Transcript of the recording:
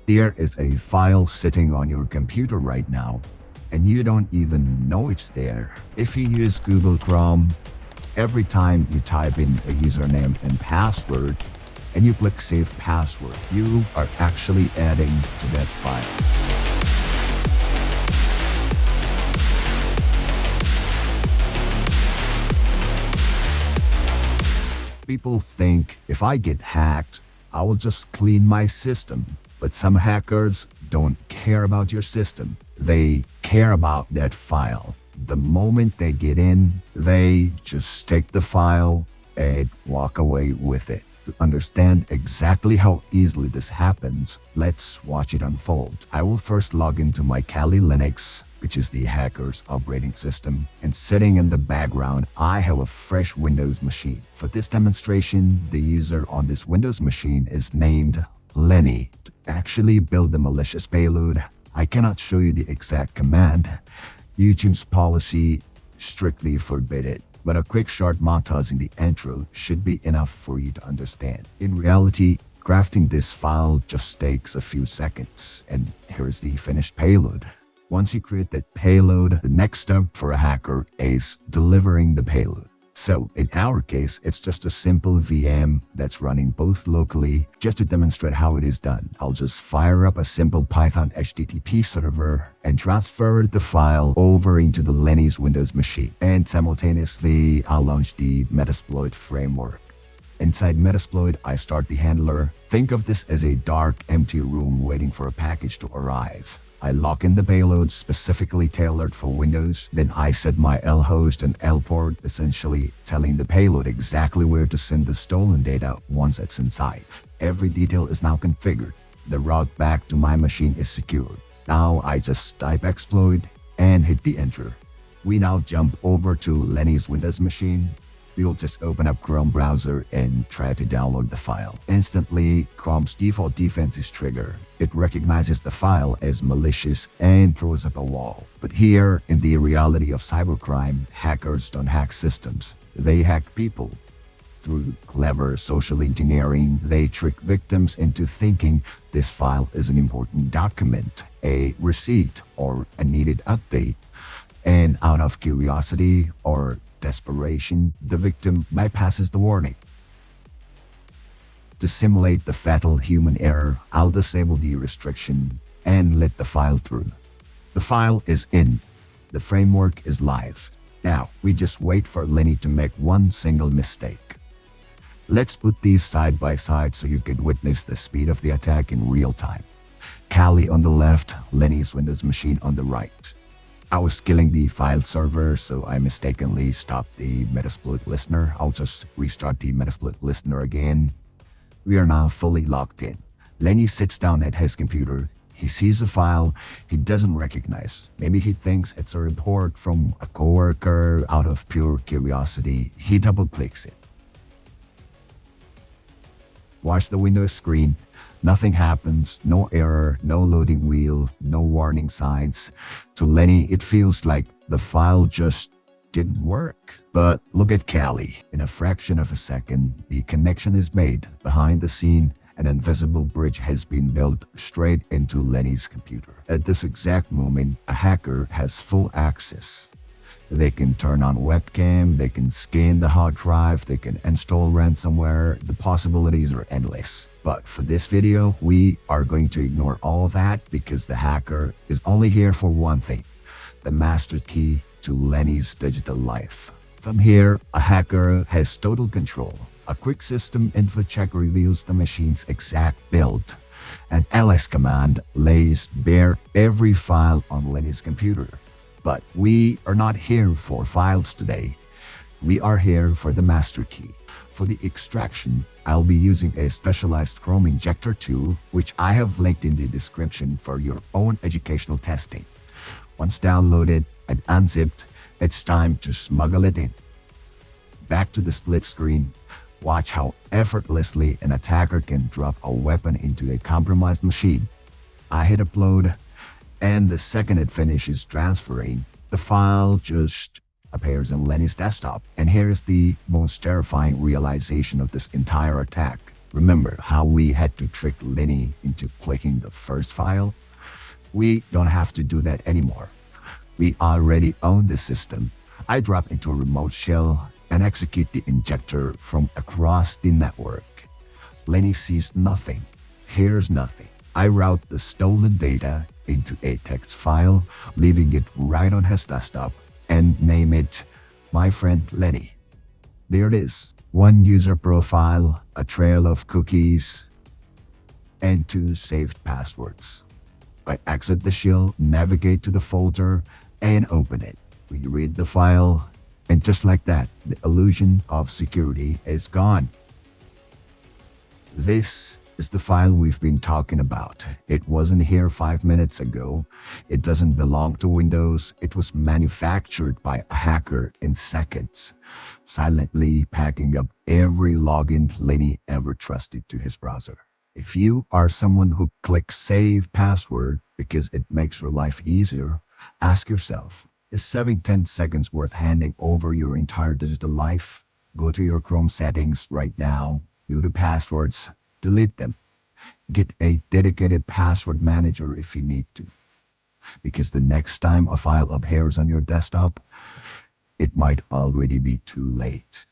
There is a file sitting on your computer right now, and you don't even know it's there. If you use Google Chrome, every time you type in a username and password, and you click Save Password, you are actually adding to that file. People think if I get hacked, I will just clean my system. But some hackers don't care about your system. They care about that file. The moment they get in, they just take the file and walk away with it. To understand exactly how easily this happens, let's watch it unfold. I will first log into my Kali Linux, which is the hacker's operating system, and sitting in the background, I have a fresh Windows machine. For this demonstration, the user on this Windows machine is named Lenny. To actually build the malicious payload, I cannot show you the exact command. YouTube's policy strictly forbid it, but a quick short montage in the intro should be enough for you to understand. In reality, crafting this file just takes a few seconds, and here's the finished payload. Once you create that payload, the next step for a hacker is delivering the payload. So in our case, it's just a simple VM that's running both locally. Just to demonstrate how it is done, I'll just fire up a simple Python HTTP server and transfer the file over into the Lenny's Windows machine. And simultaneously, I'll launch the Metasploit framework. Inside Metasploit, I start the handler. Think of this as a dark, empty room waiting for a package to arrive. I lock in the payload specifically tailored for Windows. Then I set my L host and L port, essentially telling the payload exactly where to send the stolen data once it's inside. Every detail is now configured. The route back to my machine is secured. Now I just type exploit and hit the enter. We now jump over to Lenny's Windows machine. We'll just open up Chrome browser and try to download the file. Instantly, Chrome's default defense is triggered. It recognizes the file as malicious and throws up a wall. But here, in the reality of cybercrime, hackers don't hack systems. They hack people. Through clever social engineering, they trick victims into thinking this file is an important document, a receipt, or a needed update. And out of curiosity or desperation, the victim bypasses the warning. To simulate the fatal human error, I'll disable the restriction and let the file through. The file is in. The framework is live. Now, we just wait for Lenny to make one single mistake. Let's put these side by side so you can witness the speed of the attack in real time. Kali on the left, Lenny's Windows machine on the right. I was killing the file server, so I mistakenly stopped the Metasploit listener. I'll just restart the Metasploit listener again. We are now fully locked in. Lenny sits down at his computer. He sees a file he doesn't recognize. Maybe he thinks it's a report from a coworker. Out of pure curiosity, he double-clicks it. Watch the Windows screen. Nothing happens, no error, no loading wheel, no warning signs. To Lenny, it feels like the file just didn't work. But look at Kali. In a fraction of a second, the connection is made. Behind the scene, an invisible bridge has been built straight into Lenny's computer. At this exact moment, a hacker has full access. They can turn on webcam, they can scan the hard drive, they can install ransomware. The possibilities are endless. But for this video, we are going to ignore all that because the hacker is only here for one thing: the master key to Lenny's digital life. From here, a hacker has total control. A quick system info check reveals the machine's exact build. An ls command lays bare every file on Lenny's computer. But we are not here for files today. We are here for the master key. For the extraction, I'll be using a specialized Chrome injector tool, which I have linked in the description for your own educational testing. Once downloaded and unzipped, it's time to smuggle it in. Back to the split screen. Watch how effortlessly an attacker can drop a weapon into a compromised machine. I hit upload, and the second it finishes transferring, the file just appears on Lenny's desktop. And here's the most terrifying realization of this entire attack. Remember how we had to trick Lenny into clicking the first file? We don't have to do that anymore. We already own the system. I drop into a remote shell and execute the injector from across the network. Lenny sees nothing, hears nothing. I route the stolen data into a text file, leaving it right on his desktop, and name it My Friend Lenny. There it is. One user profile, a trail of cookies, and two saved passwords. I exit the shell, navigate to the folder, and open it. We read the file, and just like that, the illusion of security is gone. This is the file we've been talking about. It wasn't here 5 minutes ago. It doesn't belong to Windows. It was manufactured by a hacker in seconds, silently packing up every login Lenny ever trusted to his browser. If you are someone who clicks save password because it makes your life easier, ask yourself, is saving 10 seconds worth handing over your entire digital life? Go to your Chrome settings right now, go to passwords, delete them. Get a dedicated password manager if you need to, because the next time a file appears on your desktop, it might already be too late.